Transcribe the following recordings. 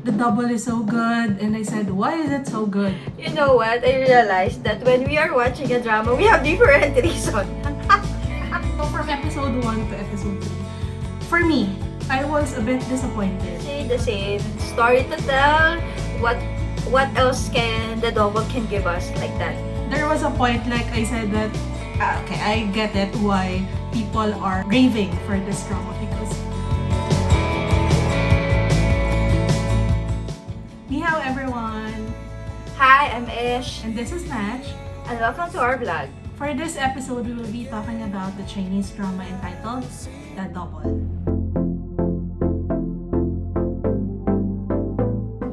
the double is so good, and I said, why is it so good? You know what? I realized that when we are watching a drama, we have different reasons. So from episode 1 to episode 3, for me, I was a bit disappointed. See, the same story to tell. What else can the double can give us like that? There was a point, like I said, that okay, I get it why people are raving for this drama because Ni hao everyone, Hi, I'm Ish, and this is Match. and welcome to our vlog. For this episode, we will be talking about the Chinese drama entitled The Double.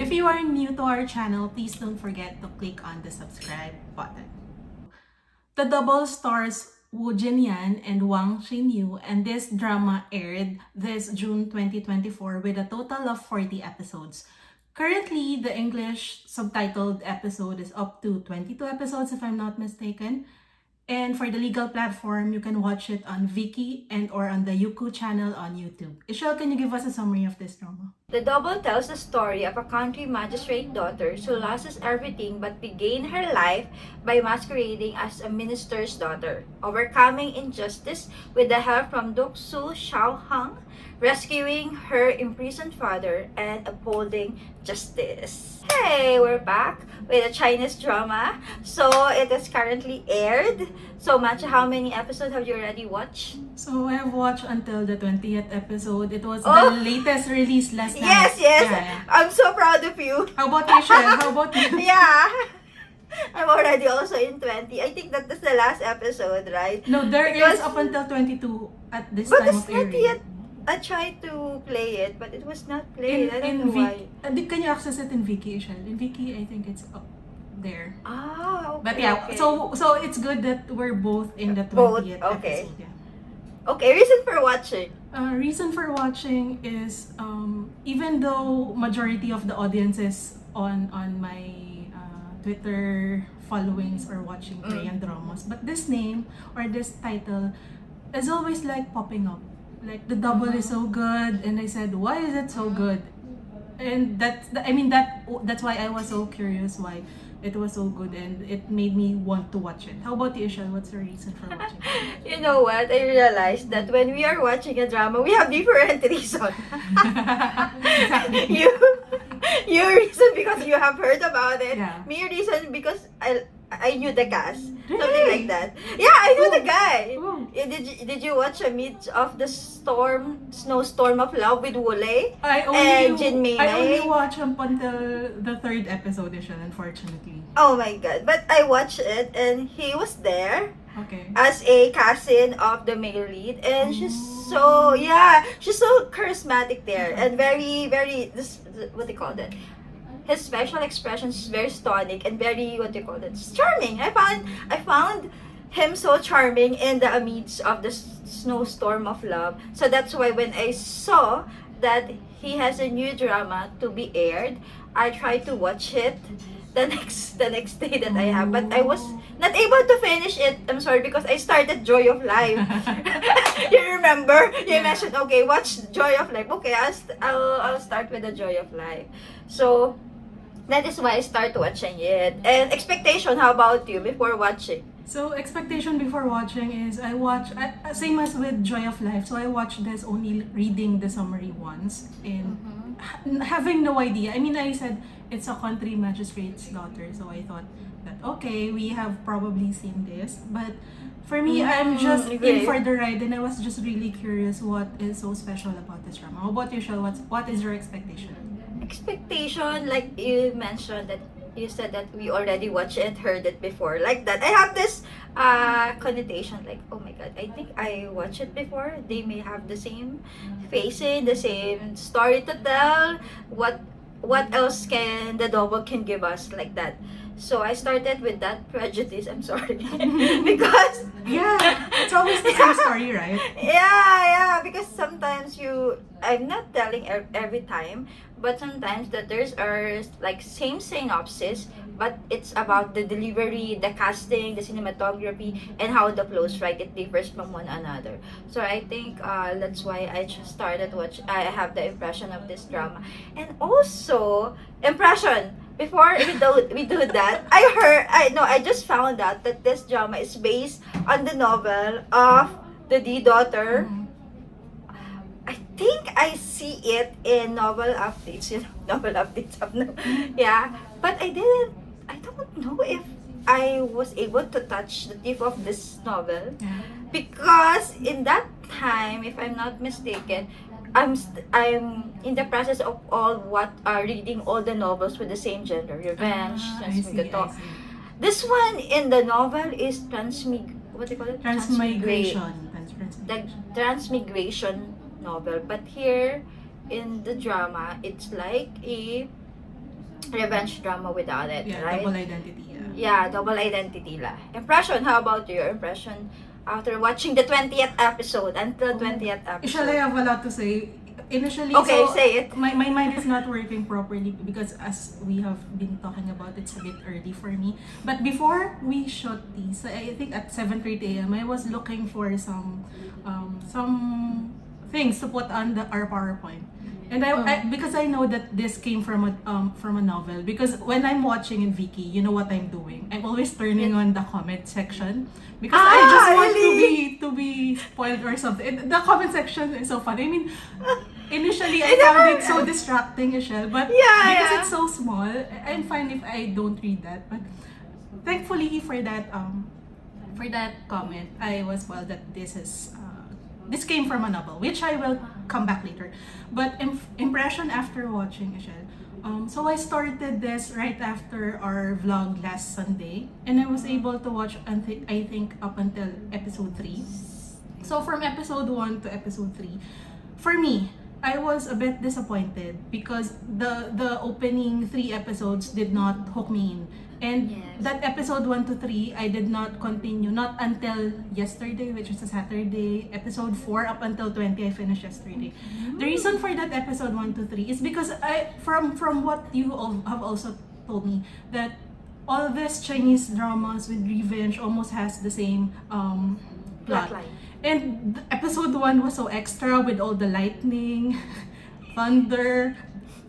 If you are new to our channel, please don't forget to click on the subscribe button. The Double stars Wu Jinyan and Wang Xinyu, and this drama aired this June 2024 with a total of 40 episodes. Currently, the English subtitled episode is up to 22 episodes if I'm not mistaken. And for the legal platform, you can watch it on Viki and or on the Youku channel on YouTube. Ishel, can you give us a summary of this drama? The double tells the story of a country magistrate daughter who loses everything but began her life by masquerading as a minister's daughter, overcoming injustice with the help from Doksu Xiaohang, rescuing her imprisoned father, and upholding justice. Hey, we're back with a Chinese drama. So it is currently aired. So much, how many episodes have you already watched? So I have watched until the 20th episode. It was Oh! the latest release last night. Yes. Yeah. I'm so proud of you. How about you, Ishel? How about you? Yeah. I'm already also in 20. I think that is the last episode, right? No, there Because- is up until 22 at this But time it's of not airing. yet. I tried to play it, but it was not played. I don't know why. Can you access it in Viki, Ishel? In Viki, I think it's up there. Ah, okay. But yeah, okay. so it's good that we're both in the 20th Both, okay. episode. Yeah. Okay, reason for watching. Reason for watching is even though majority of the audience is on my Twitter followings or watching Korean dramas, but this name or this title is always like popping up. Like the double is so good, and I said, why is it so good? And that's why I was so curious why it was so good, and it made me want to watch it. How about you, Ishel? What's the reason for watching? You know what? I realized that when we are watching a drama, we have different reasons. Exactly. You reason because you have heard about it. Yeah. Me reason because I knew the cast. Something Really? like that. Yeah, I knew the guy. Oh. Did you watch a Midst of the Snowstorm of Love with Wole? I And Jin only Mei. watched up until the 3rd episode, Ishel, unfortunately. Oh my god. But I watched it and he was there Okay. as a cousin of the male lead, and she's so charismatic there, and very what do you call that, his facial expressions is very stunning and very, what do you call that, charming. I found him so charming in the midst of the snowstorm of love. So that's why when I saw that he has a new drama to be aired, I tried to watch it the next day that I have, but I was not able to finish it. I'm sorry, because I started Joy of Life. You remember? You mentioned, okay, watch Joy of Life. Okay, I'll start with the Joy of Life. So that is why I start watching it. And expectation, how about you before watching? So expectation before watching is I watch same as with Joy of Life. So I watched this only reading the summary once and having no idea. I mean, I said it's a country magistrate's daughter, so I thought that okay, we have probably seen this. But for me, I'm just okay. in for the ride, and I was just really curious what is so special about this drama. How about you, Shal? What is your expectation? Expectation, like you mentioned that you said that we already watched it, heard it before, like that. I have this connotation, like, oh my god, I think I watched it before. They may have the same facing, the same story to tell. What else can the double can give us like that? So I started with that prejudice. I'm sorry. Because Yeah, it's always the same story, right? yeah, because sometimes I'm not telling every time, but sometimes that there's are like same synopsis, but it's about the delivery, the casting, the cinematography, and how the clothes, right, it differs from one another. So I think that's why I just started watch. I have the impression of this drama, and also impression. Before we do that, I just found out that this drama is based on the novel of the D daughter. Mhm. I think I see it in novel updates, novel updates of no, yeah. But I don't know if I was able to touch the tip of this novel Yeah. because in that time, if I'm not mistaken, I'm in the process of reading all the novels with the same gender, revenge, I see, I see. This one in the novel is what do you call it? Transmigration. The Transmigration. transmigration novel. But here in the drama, it's like a revenge drama without it, Yeah, right? double identity. Yeah. Yeah, double identity la. Impression, how about your impression after watching the 20th episode until 20th Usually, I episode? have a lot to say. Initially, Okay, so say it. my mind is not working properly because as we have been talking about, it's a bit early for me. But before we shot these, I think at 7:30 a.m. I was looking for some things to put on our PowerPoint. And I because I know that this came from a novel, because when I'm watching in Viki, you know what I'm doing. I'm always turning on the comment section because I just want Really? to be spoiled or something. And the comment section is so funny. I mean, initially I I found never- it so distracting, Michelle, but Yeah, because yeah. it's so small, I'm fine if I don't read that. But thankfully for that comment, I was well that this came from a novel, which I will come back later. But impression after watching, Michelle. So I started this right after our vlog last Sunday, and I was able to watch I think up until episode 3. So from episode 1 to episode 3, for me, I was a bit disappointed because the opening 3 episodes did not hook me in. And Yes. that episode 1 to 3, I did not continue, not until yesterday, which is a Saturday. Episode 4 up until 20, I finished yesterday. The reason for that episode 1 to 3 is because from what you all have also told me, that all these Chinese dramas with revenge almost has the same plot. Plotline. And episode 1 was so extra with all the lightning, thunder.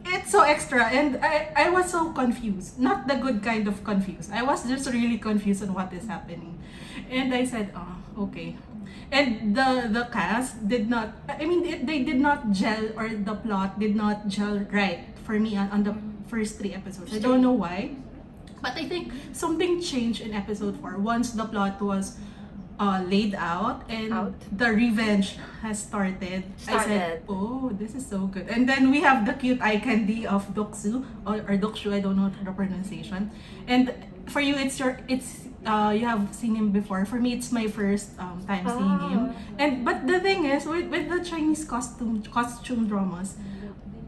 It's so extra, and I was so confused. Not the good kind of confused. I was just really confused on what is happening. And I said, oh, okay. And the cast did not, I mean, they did not gel, or the plot did not gel right for me on the first 3 episodes. I don't know why. But I think something changed in episode 4 once the plot was laid out and the revenge has started. I said, oh, this is so good. And then we have the cute eye candy of Doksu or Dokshu, I don't know the pronunciation. And for you, you have seen him before. For me, it's my first time seeing him. But the thing is, with the Chinese costume dramas,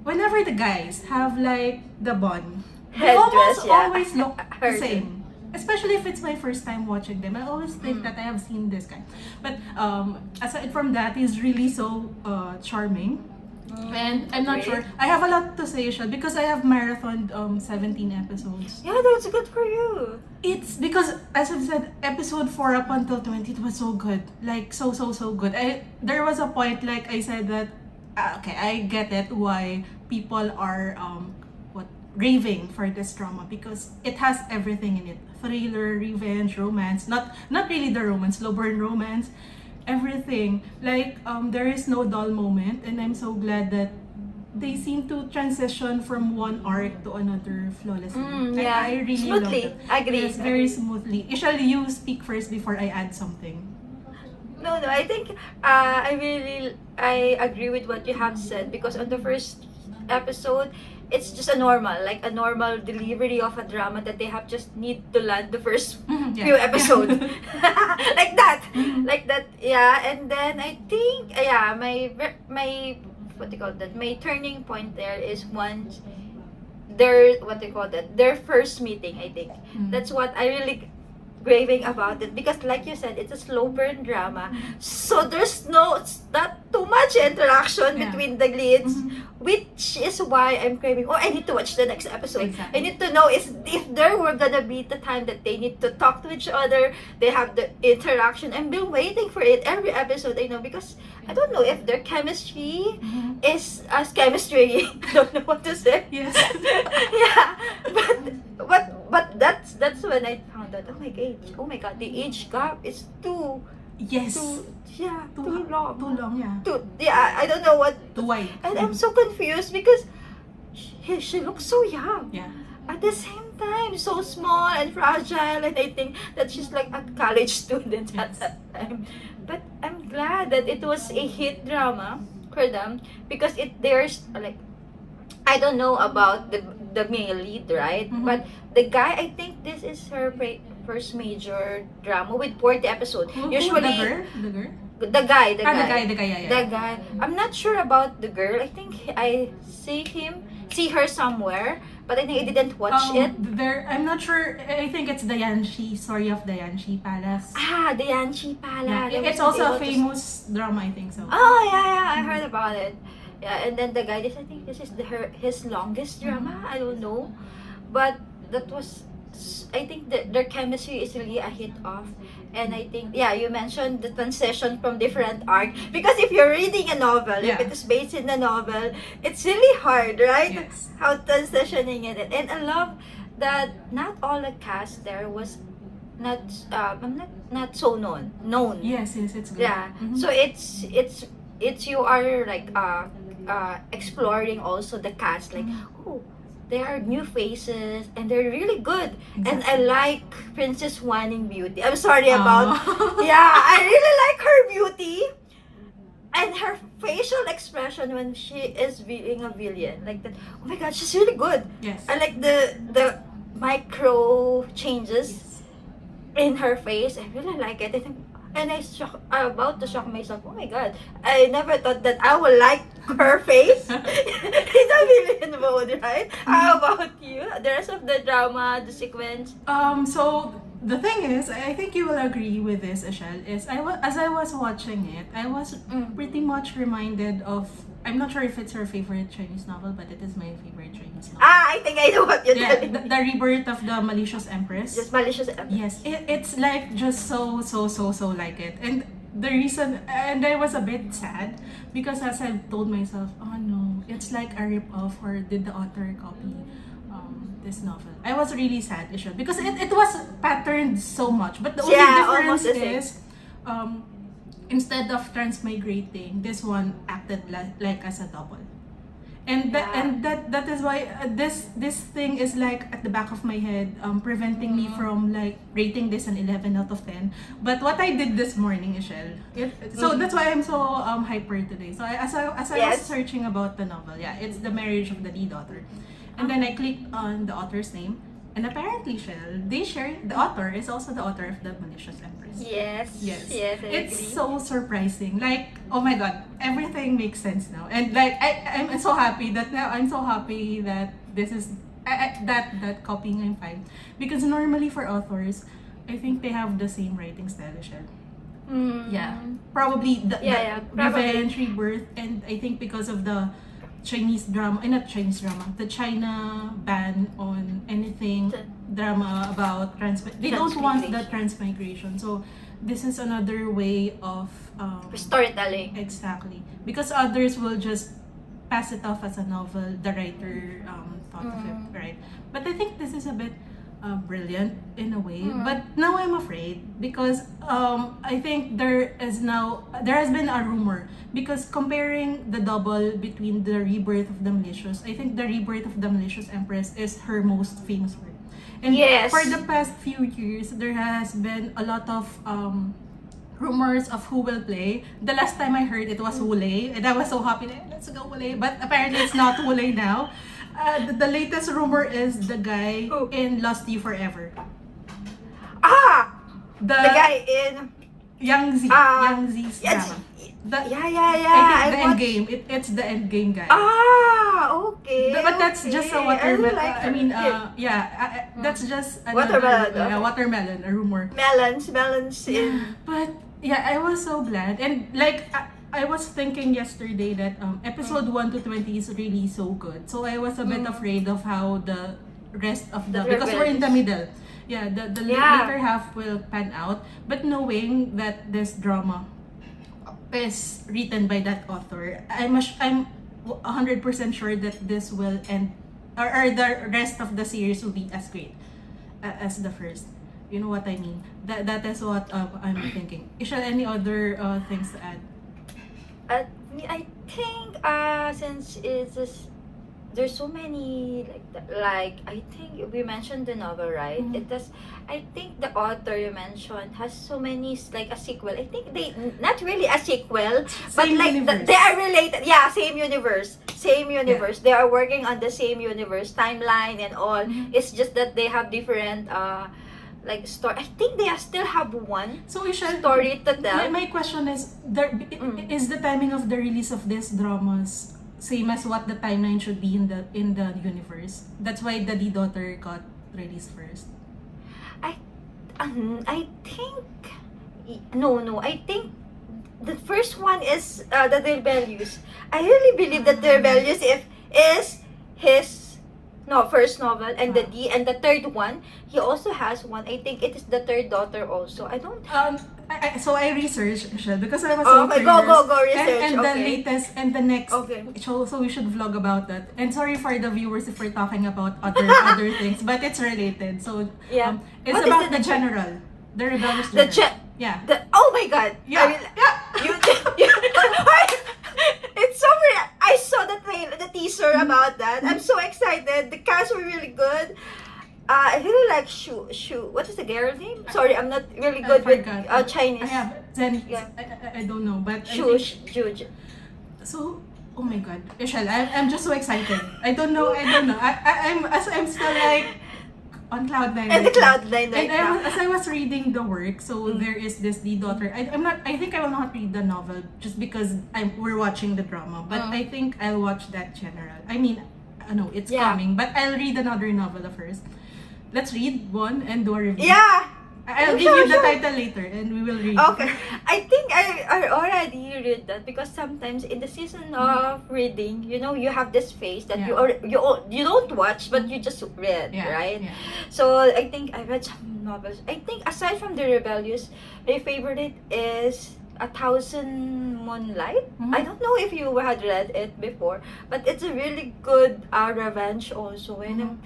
whenever the guys have like the bun, they almost always look the same. Especially if it's my first time watching them, I always think that I have seen this guy. But aside from that, he's really so charming. And I'm not sure. I have a lot to say, Shad, because I have marathoned 17 episodes. Yeah, that's good for you. It's because, as I've said, episode 4 up until 20, it was so good. Like, so good. There was a point, like I said, that, okay, I get it, why people are raving for this drama, because it has everything in it: thriller, revenge, romance. Not really the romance, slow burn romance, everything. Like there is no dull moment, and I'm so glad that they seem to transition from one arc to another flawlessly. Yeah, I really smoothly. love it. Agree. Yes, very smoothly. Ishal, you speak first before I add something. No, I think I agree with what you have said, because on the first episode, it's just a normal delivery of a drama that they have just need to land the first few episodes. like that, yeah. And then I think, my what do you call that, my turning point there is once their, what they call that, their first meeting, I think. Mm. That's what I really craving about it, because like you said, it's a slow burn drama, so there's not too much interaction Yeah. between the leads, Mhm. which is why I'm craving, oh, I need to watch the next episode. Exactly. I need to know if there were gonna be the time that they need to talk to each other, they have the interaction. I've been waiting for it every episode, I know, because I don't know if their chemistry Mhm. is as chemistry. Don't know what to say. Yes. Yeah, but that's when I found out. Oh my god, the age gap is too Yes. yeah, Too, too long. Too long, yeah. Yeah, I don't know what. Too wide. And I'm so confused because she looks so young. Yeah. At the same time, so small and fragile, and I think that she's like a college student at Yes. that time. But I'm glad that it was a hit drama for them, because there's like, I don't know about the male lead, right? Mhm. But the guy, I think this is her first major drama with 40 episodes. Who, Usually, the girl? The girl? the guy, The guy, yeah. the guy. I'm not sure about the girl. I think I see her somewhere, but I think I didn't watch it. There, I'm not sure. I think it's the Yanshi, story of the Yanshi Palace. Ah, the Yanchi Pala. Yeah, I it's wasn't also a able to famous drama, I think so. Oh yeah, I heard about it. Yeah, and then the guy, I think this is his longest drama. I don't know, but that was, I think that their chemistry is really a hit off. And I think, yeah, you mentioned the transition from different arc, because if you're reading a novel, Yeah. if it is based in a novel, it's really hard, right? Yes. How transitioning in it, and I love that not all the cast there was not not so known. Yes, it's good. Yeah. Mhm. So it's you are like exploring also the cast, like, oh, there are new faces and they're really good. And I like Princess Wanning beauty. I'm sorry about yeah, I really like her beauty and her facial expression when she is being a villain, like that. Oh my god, she's really good. Yes. I like the micro changes Yes. in her face. I really like it. I think, and I'm about to shock myself. Oh my god, I never thought that I would like her face. It's a villain mode, right? How about you? The rest of the drama, the sequence. So the thing is, I think you will agree with this, Ashel, is as I was watching it, I was pretty much reminded of, I'm not sure if it's her favorite Chinese novel, but it is my favorite Chinese novel. I think I know what you're Yeah, telling me. the rebirth of the malicious empress. Just malicious. Yes, it's like just so like it. And the reason, and I was a bit sad because as I've told myself, oh no, it's like a rip-off, or did the author copy this novel? I was really sad, Ishel, because it was patterned so much. But the only almost difference the same. is, instead of transmigrating, this one acted like as a double. And that is why this thing is like at the back of my head, preventing me from like rating this an 11 out of 10. But what I did this morning, Ishel, so that's why I'm so hyper today. So as I was Yes. searching about the novel, yeah, it's The Marriage of the Lead Author, and then I clicked on the author's name, and apparently, Shell, the author is also the author of The Malicious Empress. Yes. Yes. Yes, I It's agree. so surprising. Like, oh my god, everything makes sense now. And like I'm so happy that this is that copying I'm fine. Because normally for authors, I think they have the same writing style as Shell. Yeah. Probably the probably. Revenge, Rebirth, and I think because of the Chinese drama, not Chinese drama, the China ban on anything drama about they don't want the transmigration. So this is another way of Storytelling. exactly, because others will just pass it off as a novel. The writer thought of it, right? But I think this is a bit brilliant in a way. But now I'm afraid because I think there has been a rumor, because comparing the double between the Rebirth of the Malicious, I think the Rebirth of the Malicious Empress is her most famous work. And Yes. for the past few years, there has been a lot of rumors of who will play. The last time I heard it was Wule, and I was so happy that let's go Wule. But apparently it's not Wule now. The latest rumor is the guy in Lost You Forever. The guy in Young Z. Young Z's yes, drama. Yeah, I think the I end watched. game. It's the end game guy. Okay. But that's just a okay. watermelon. like I mean, him. that's just another Watermelon, okay. watermelon, a rumor. Melons Yeah, in. but yeah, I was so glad. And like I was thinking yesterday that episode 1 to 20 is really so good. So I was a bit afraid of how the rest of the, because we're in the middle. Yeah, the later half will pan out. But knowing that this drama is written by that author, I'm 100% sure that this will end, or the rest of the series will be as great as the first. You know what I mean? That is what I'm thinking. Is there any other things to add? I think since it's just, there's so many like I think we mentioned the novel, right? Mhm. It does. I think the author you mentioned has so many like a sequel. I think they not really a sequel, but Same like universe. they are related. Yeah, same universe. Same universe. They are working on the same universe timeline and all. Mhm. It's just that they have different like story. I think they still have one So Ishal, story to tell. my question is, is the timing of the release of these dramas same as what the timeline should be in the universe? That's why the D daughter got released first. I think no. I think the first one is the Rebellious. I really believe that the Rebellious is his first novel, and the third one he also has one. I think it is the third daughter also. I don't. So I researched, Michelle, because I was Oh, so okay, curious. go research. And the Okay. latest and the next. Okay. So we should vlog about that. And sorry for the viewers if we're talking about other things, but it's related. So Yeah. it's What is about the- the general, the rebellious The general. Yeah. oh my god. Yeah. I mean, Yeah. you it's so weird. I saw the teaser about that. I'm so excited. The cast were really good. I really like Shu. What is the girl name? Sorry, I'm not really good with forgot. Chinese. I have Zen. Yeah. I don't know, but Shu, I think, Juj. so. Oh my God, Michelle, I'm just so excited. I don't know. I'm still like on cloud nine. And the right now. cloud nine right And now. as I was reading the work, so there is this the daughter. I think I will not read the novel just because we're watching the drama. But I think I'll watch that general. I mean, no, it's Yeah. coming. But I'll read another novel first. Let's read one and do a review. Yeah. I'll give Sure, you the sure. title later, and we will read. Okay. I think I already read that because sometimes in the season of reading, you have this phase that Yeah. you don't watch but you just read, Yeah. right? Yeah. So I think I read some novels. I think aside from the Rebellious, my favorite is A Thousand Moonlight. Mhm. I don't know if you had read it before, but it's a really good revenge also. And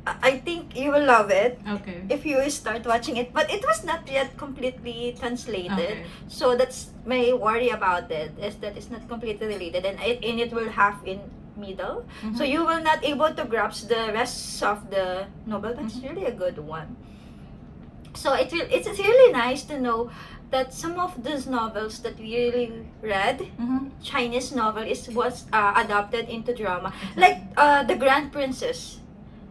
I think you will love it Okay. if you start watching it. But it was not yet completely translated. Okay. So that's my worry about it, is that it's not completely related, and it will have in middle. So you will not able to grasp the rest of the novel. But it's really a good one. So it's really nice to know that some of these novels that we really read, Chinese novel, was adapted into drama. Like The Grand Princess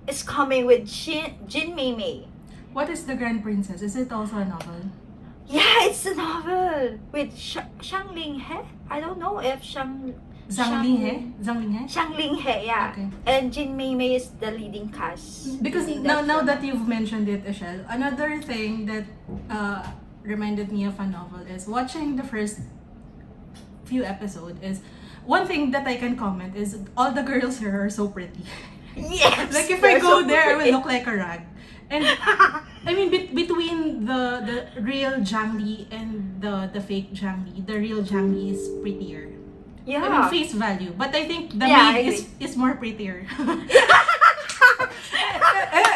is coming with Jin Mei Mei. What is The Grand Princess? Is it also a novel? Yeah, it's a novel with Shang Ling He. I don't know if Zhang Linghe? Zhang Linghe? Shang Ling He, yeah. Okay. And Jin Mei Mei is the leading cast. Because leading now show. that you've mentioned it, Michelle, another thing that reminded me of a novel is watching the first few episodes is one thing that I can comment is all the girls here are so pretty. Yes! Like if they're I go so there, I pretty. will look like a rag. And I mean, between the real Zhang Li and the fake Zhang Li, the real Zhang Li is prettier. Yeah. I mean, face value. But I think the Yeah, I maid agree. is more prettier.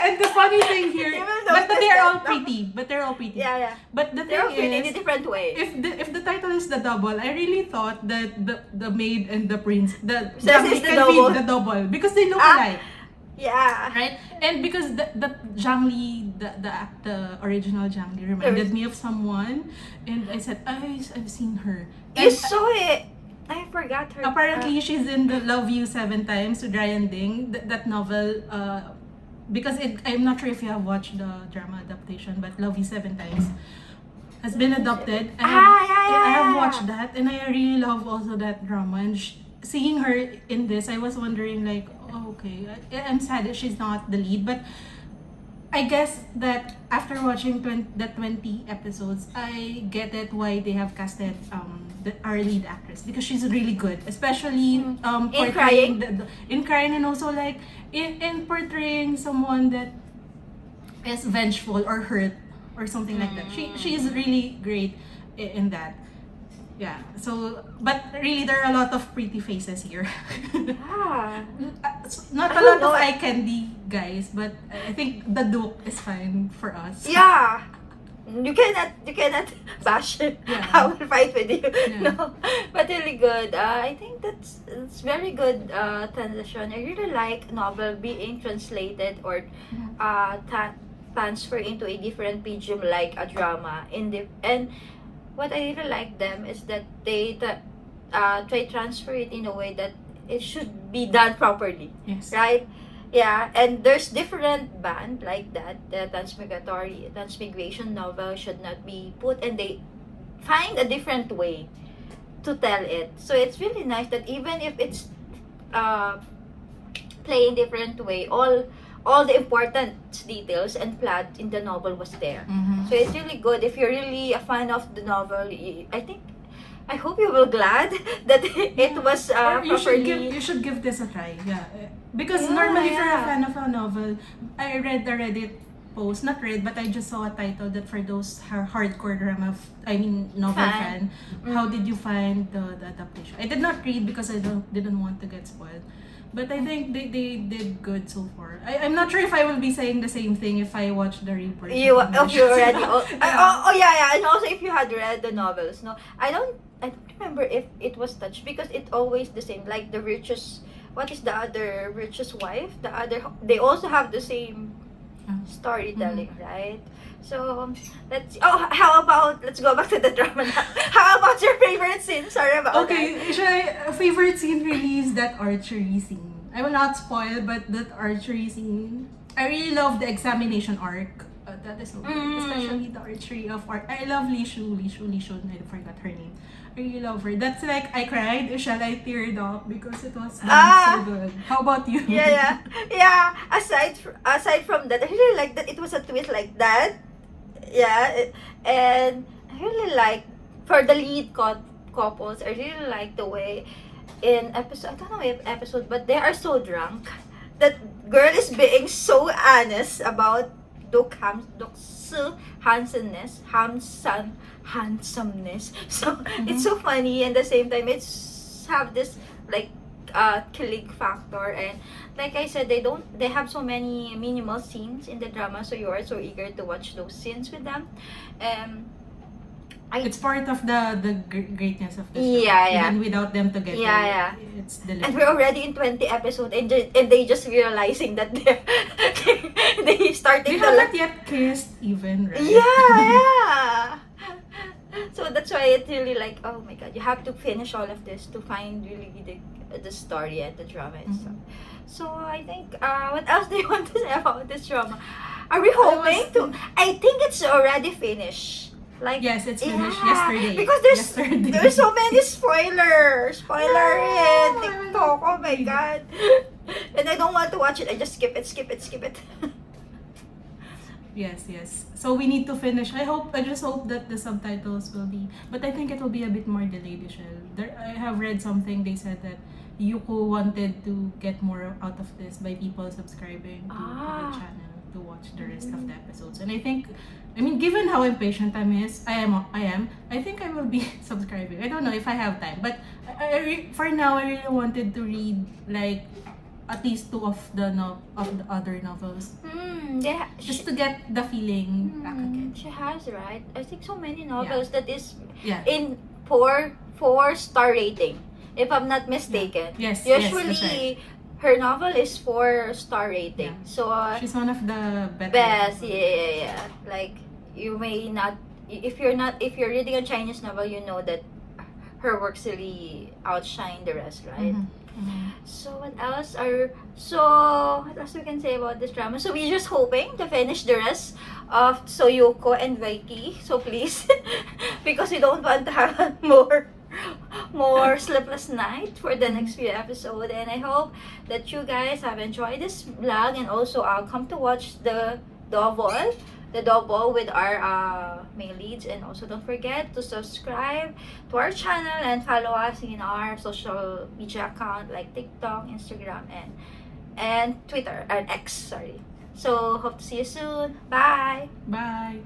and the funny thing here, You will but notice they're all that, no? pretty. But they're all pretty. Yeah, yeah. But the They're thing pretty in a is, different way. if the title is the double, I really thought that the maid and the prince, the This is the can double. be the double because they look Ah. alike, Yeah. right? And because the Zhang Li, the original Zhang Li reminded me of someone, and I said I've seen her. You And saw it. I forgot her. apparently she's in the Love You 7 Times with Ryan Ding, that novel. Because I'm not sure if you have watched the drama adaptation, but Love You 7 Times. has been adopted. I have watched that, and I really love also that drama. And seeing her in this, I was wondering like, oh, okay, I'm sad that she's not the lead, but I guess that after watching the 20 episodes, I get it why they have casted our lead actress, because she's really good, especially portraying in crying, and also like in portraying someone that is vengeful or hurt or something like that. She is really great in that. Yeah. So, but really, there are a lot of pretty faces here. Yeah. Not a lot of eye candy guys, but I think the Duke is fine for us. Yeah. You cannot bash it. Yeah. I will fight with you. Yeah. No, but really good. I think it's very good transition. I really like novel being translated or transfer into a different medium like a drama. And what I really like them is that they try transfer it in a way that it should be done properly. Yes. Right? Yeah, and there's different band like that. The transmigration novel should not be put, and they find a different way to tell it. So it's really nice that even if it's playing different way, all the important details and plot in the novel was there. So it's really good. If you're really a fan of the novel, I hope you will glad that it was properly. You should give this a try. Yeah. Because normally, if you're a fan of a novel, I read the Reddit post, not read, but I just saw a title that for those hardcore drama, novel fan, how did you find the adaptation? I did not read because I didn't want to get spoiled. But I think they did good so far. I'm not sure if I will be saying the same thing if I watch the Rebirth. You already. Yeah. And also, if you had read the novels, no, I don't remember if it was touched because it's always the same. Like the richest, what is the other richest wife? They also have the same storytelling, right? So how about let's go back to the drama now. How about your favorite scene? Sorry about that. Okay, favorite scene really is that archery scene. I will not spoil, but that archery scene, I really love the examination arc. That is so good, especially the archery of art. I love Li Shu. I forgot her name. I really love her. That's like I cried. Shall I teared up because it was so good. How about you? Yeah. Aside from that, I really like that it was a twist like that. Yeah, and I really like for the lead couples. I really like the way in episode. I don't know if episode, but they are so drunk. That girl is being so honest about Duke's handsomeness. So it's so funny, and at the same time it's have this like click factor, and like I said, they have so many minimal scenes in the drama, so you are so eager to watch those scenes with them. It's part of the greatness of the show. Yeah. Even without them together, it's delicious. And we're already in 20 episodes, and they just realizing that they started. They haven't yet kissed even, right? Yeah. So that's why it's really like, oh my god, you have to finish all of this to find really the story and the drama and stuff. So I think, what else do you want to say about this drama? Are we hoping to? I think it's already finished. Like, yes, it's finished yesterday. Because there's so many spoilers in TikTok. Oh my god. And I don't want to watch it. I just skip it. Yes. So we need to finish. I just hope that the subtitles will be, but I think it will be a bit more delayed, Michelle. I have read something, they said that Yuko wanted to get more out of this by people subscribing to the channel to watch the rest of the episodes. And I think, given how impatient I am, I think I will be subscribing. I don't know if I have time, but for now, I really wanted to read like at least 2 of the other novels. Just to get the feeling back again. She has, right? I think so many novels that is in 4-star rating, if I'm not mistaken. Yes. Usually, that's right. her novel is 4-star rating. Yeah. So she's one of the best. Yeah. Like you may not, if you're reading a Chinese novel, you know that her works really outshine the rest, right? So what else we can say about this drama? So we're just hoping to finish the rest of Soyuko and Vaiki. So please, because we don't want to have more sleepless night for the next few episodes. And I hope that you guys have enjoyed this vlog, and also come to watch the double with our main leads. And also don't forget to subscribe to our channel and follow us in our social media account like TikTok, Instagram, and Twitter and X. Sorry. So hope to see you soon. Bye. Bye.